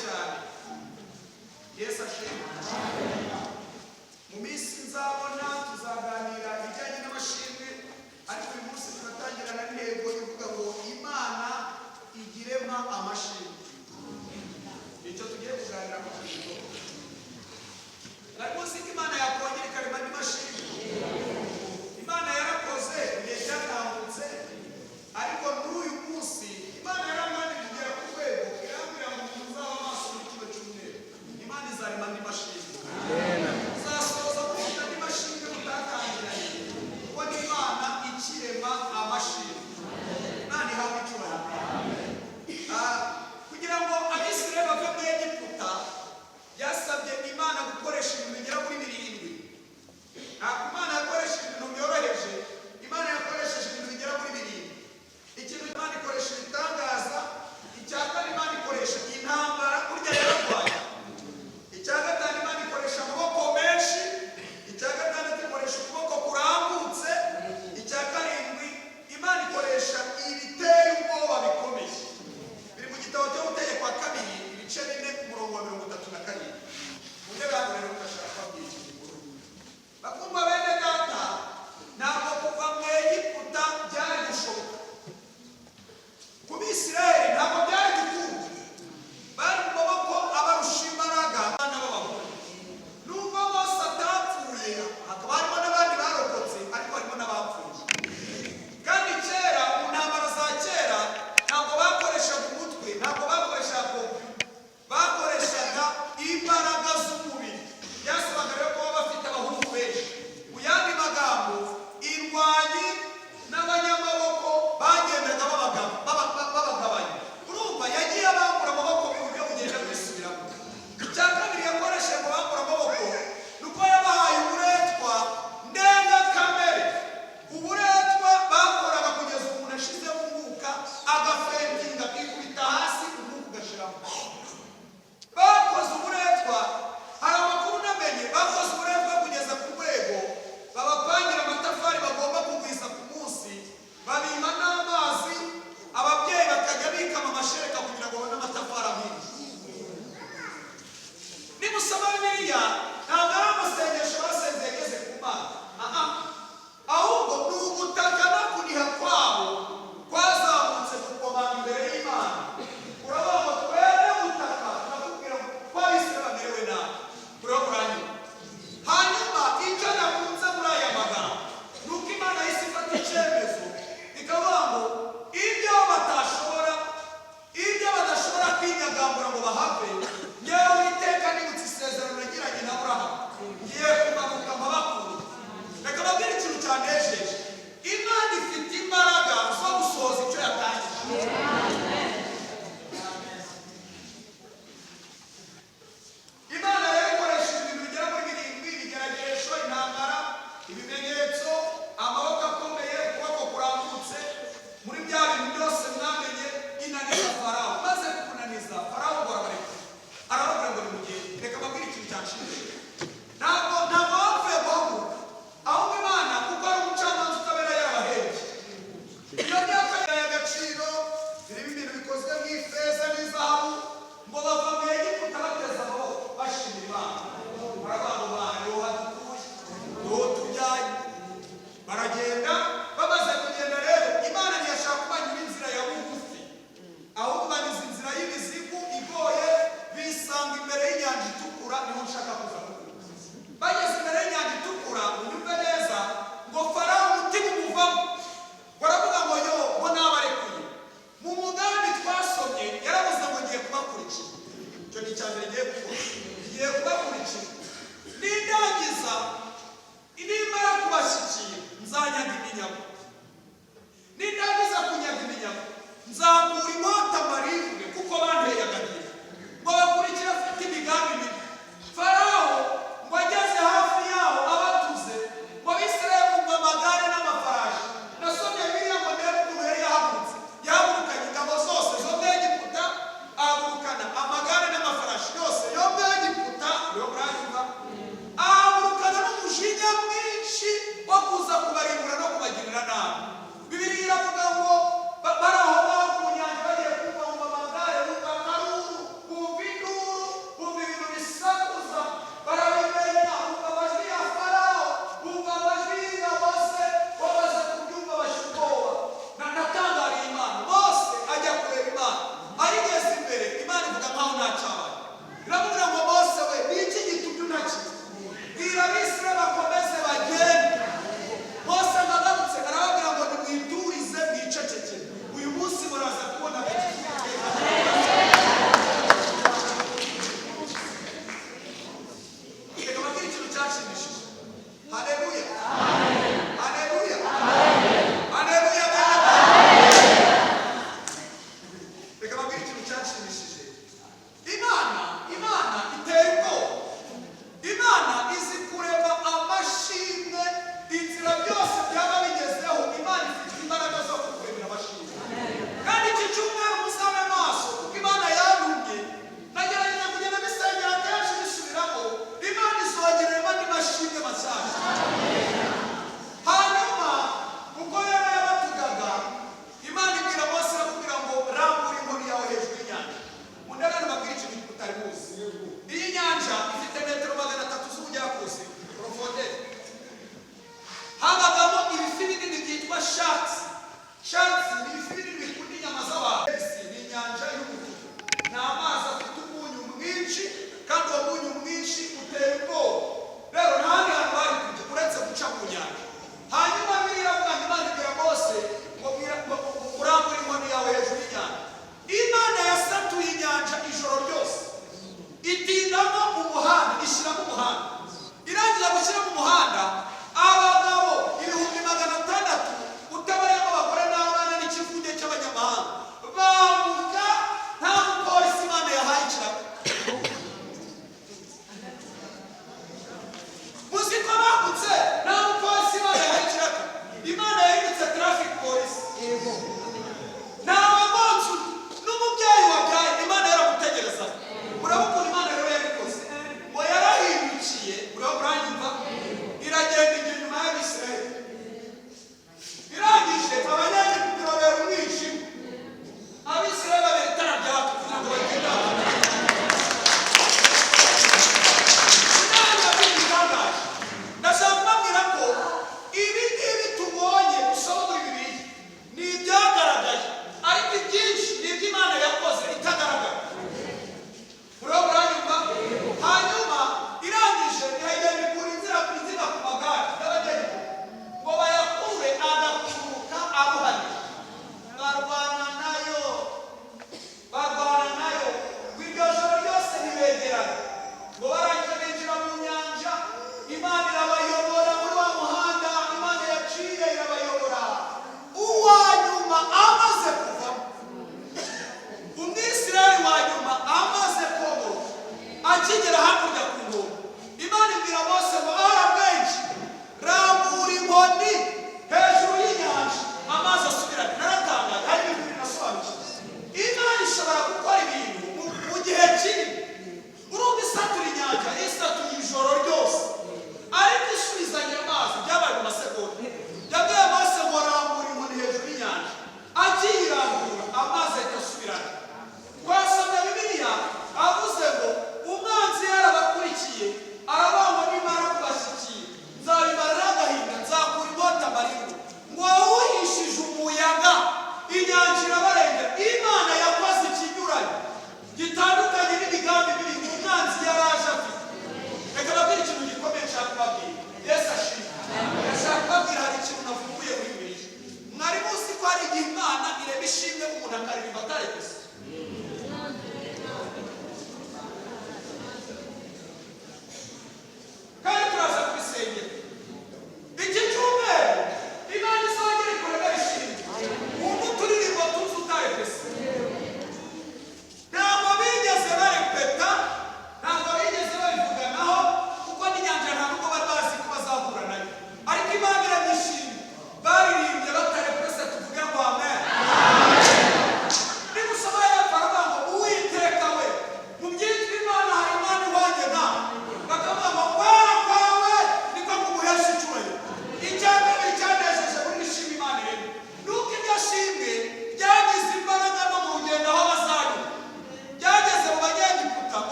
cyane. Yesu ashimwe. Mu minsi nzabona tuzaganira ibijyanye n'amashimwe, ariko uyu munsi turatangira na ntego ivuga ngo Imana igirema amashimwe. Nicyo tugiye kuganira mu kigo. Nari munsi ko Imana yakongera ikarema andi mashimwe. Imana yarakoze igihe cyatambutse, ariko n'uyu munsi Imana yaramani kugera ku rwego irambwira ngo muzaba amaso muri kino cyumweru. Imana izarema andi mashimwe. Uzasoza kugenda andi mashimwe mutatangiranye, kuko ni Imana ikirema amashimwe. Imana ihabwe icyubahiro. Kugira ngo Abisirayeli bave muri Egiputa, byasabye Imana gukoresha ibintu bigera kuri 7. nkaho ntacyabaye. Iramubwira ngo Mose we ni iki gitumye unakira? Bwira Abisirayeli bakomeze bagende. Mose agarutse arababwira ngo nimwiturize mwicecekere. Uyu munsi muraza kubona reka babwire ikintu cyashimishije. Haleluya. Haleluya. Haleluya. Reka babwire ikintu cyashimishije. Imana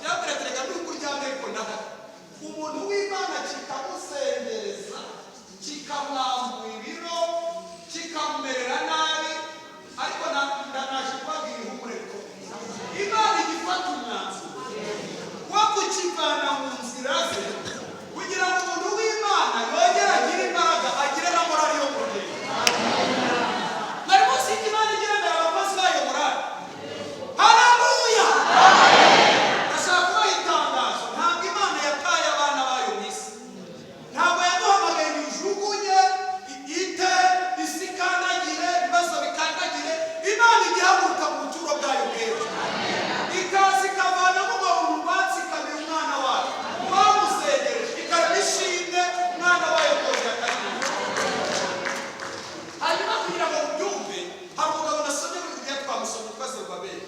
yabereterega n'uko uryamye ariko naho umuntu w'Imana kikamusengereza kikamwambura ibiro kikamumerera nabi ariko naje kubabwira ihumure ko Imana igifata umwanzuro wo kukivana mu nzira ze kugira ngo umuntu w'Imana yongere agire imbaraga agire na morali yo kurugendo. Mwari munsi y'Imana igendera abakozi bayo morali. Haleluya! Ndashaka kubaha itangazo, ntabwo Imana yataye abana bayo mu isi. Ntabwo yaduhamagaye ngo ijugunye ite isi ikandagire ibibazo bikandagire. Imana igihaguruka mu buturo bwayo bwera ikaza ikavanamo umuntu rwatsi ikamira umwana wayo bamusengereje ikarema ishimwe umwana wayo rwose akagira. Hanyuma kugira ngo mubyumve, hari umugabo nasomye muri Bibiliya twamusomye witwa Zerubabeli.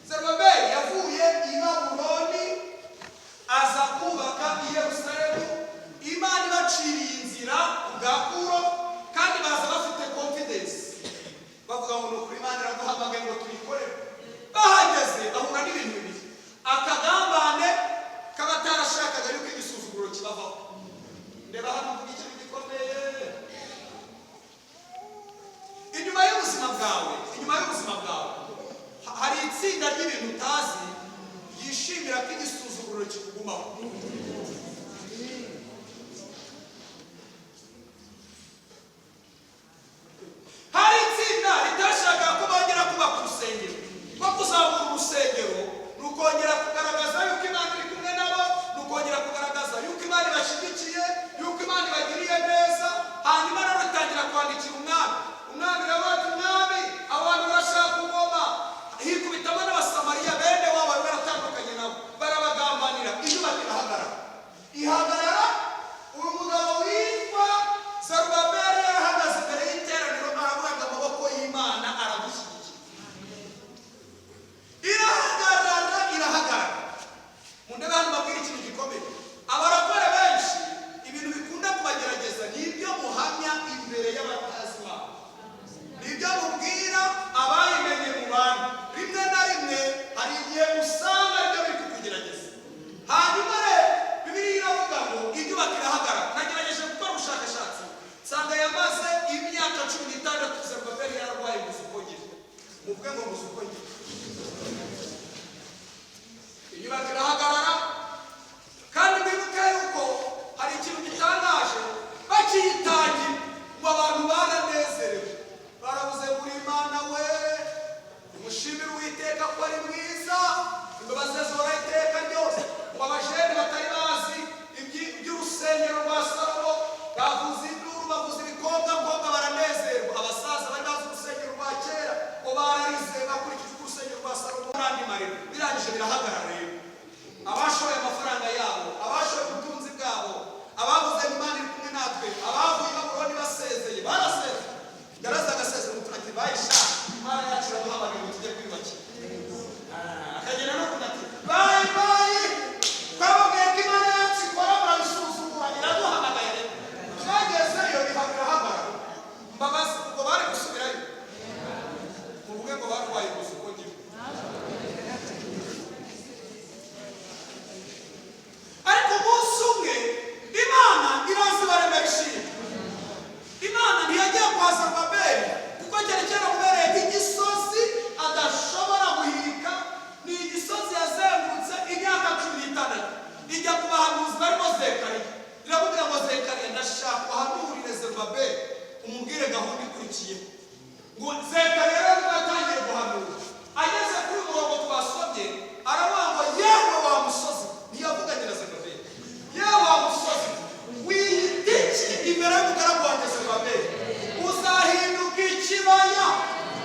Zerubabeli yavuye i Babuloni aza kubaka i Yerusalemu. Imana ibaciriye inzira ku bwa Kuro kandi baza bafite confidence bavuga ngo ni ukuri Imana iraduhamagaye ngo tuyikorere. Bahageze bahura n'ibintu bibiri, akagambane k'abatarashakaga yuko igisuzuguro kibavaho. Ndeba hano mvuga ikintu gikomeye. Inyuma y'ubuzima bwawe hari itsinda ry'ibintu utazi yishimira ko igisuzuguro kikugumaho. Hari itsinda ritashakaga ko bongera kubaka urusengero, ko kuzamura urusengero ni ukongera kugaragaza yuko Imana iri kumwe nabo, ni ukongera kugaragaza yuko Imana ibashyigikiye, yuko Imana ibagiriye neza. Hanyuma rero itangira kwandikira umwami rero ati umwami abantu barashaka kugoma. Hikubitamo n'abasamariya bene wabo bari baratandukanye nabo barabagambanira. Inyubako ihagarara uyu mugabo witwa Zerubabeli yarahagaze imbere y'iteraniro aravuga amaboko y'Imana aramushyigikiye. Irahagarara mu ndebe hano babwira ikintu gikomeye. Abarokore benshi ibintu bikunda kubagerageza ni ibyo muhamya imbere y'abatazi Imana, ni ibyo mubwira abayimenye mu bantu. Rimwe na rimwe hari igihe usanga aribyo biri kukugerageza. Hanyuma rero Bibiliya iravuga ngo inyubako irahagarara. Nagerageje gukora ubushakashatsi nsanga yamaze imyaka 16 Zerubabeli yararwaye musukogire. Muvuge ngo musukogire. Inyubako irahagarara kandi mwibuke yuko hari ikintu gitangaje bakiyitangira ngo abantu baranezerewe barabuze buri Imana we umushimira Uwiteka ko ari mwiza imbabazi ze zihora iteka ryose. Ngo abajene batari bazi iby'urusengero rwa Salomo bavuze induru bavuze ibikobwa baranezerwa. Abasaza bari bazi urusengero rwa kera ngo bararize bakurikije urusengero rwa Salomo n'andi marira. Birangije birahagarara rero. Abashoye amafaranga yabo, abashoye ubutunzi bwabo, abavuze Imana iri kumwe natwe, abavuye i Babuloni basezeye barasezeye. Garaza agasezera umuturage bayisha Imana yacu iraduhamagaye ngo tujye kwiyubakira. Akagera no kunati bayi twababwiye ko Imana yacu ikora murabisuzugura iraduhamagaye. Twagezeyo birahagarara. Mbabazi ubwo bari gusubirayo muvuge ngo barwaye musukogire. Ariko umunsi umwe Imana iraza ibaremera ishimwe. Imana ntiyagiye kwa Zerubabeli kuko cyari cyaramubereye nk'igisozi adashobora guhirika. Ni igisozi yazengurutse imyaka 16 ijya ku bahanuzi barimo Zekariya. Iramubwira ngo Zekariya ndashaka uhanurire Zerubabeli umubwire gahunda ikurikiyeho. Ngo Zekariya rero yatangiye guhanura. Ageze kuri umurongo twasomye aravuga ngo yewe wa musozi. Ntiyavuganye na Zerubabeli. Yewe wa musozi wiyitiki imbere y'umugaragu wanjye Zerubabeli uzahinduka ikibaya.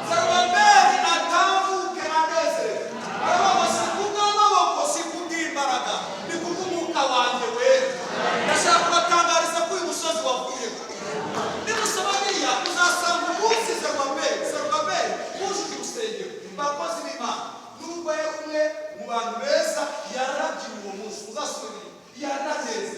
Zerubabeli atambuke anezerewe. Aravuga si kubw'amaboko si kubw'imbaraga ni kubw'umwuka wanjye wera. Ndashaka kubatangariza ko uyu musozi wavuyeho. Nimusoma Bibiliya uzasanga umunsi Zerubabeli wujuje urusengero. Bakozi b'Imana nubwo yari umwe mu bantu beza yarabyiwe uwo munsi. Uzasubira yaranezerewe.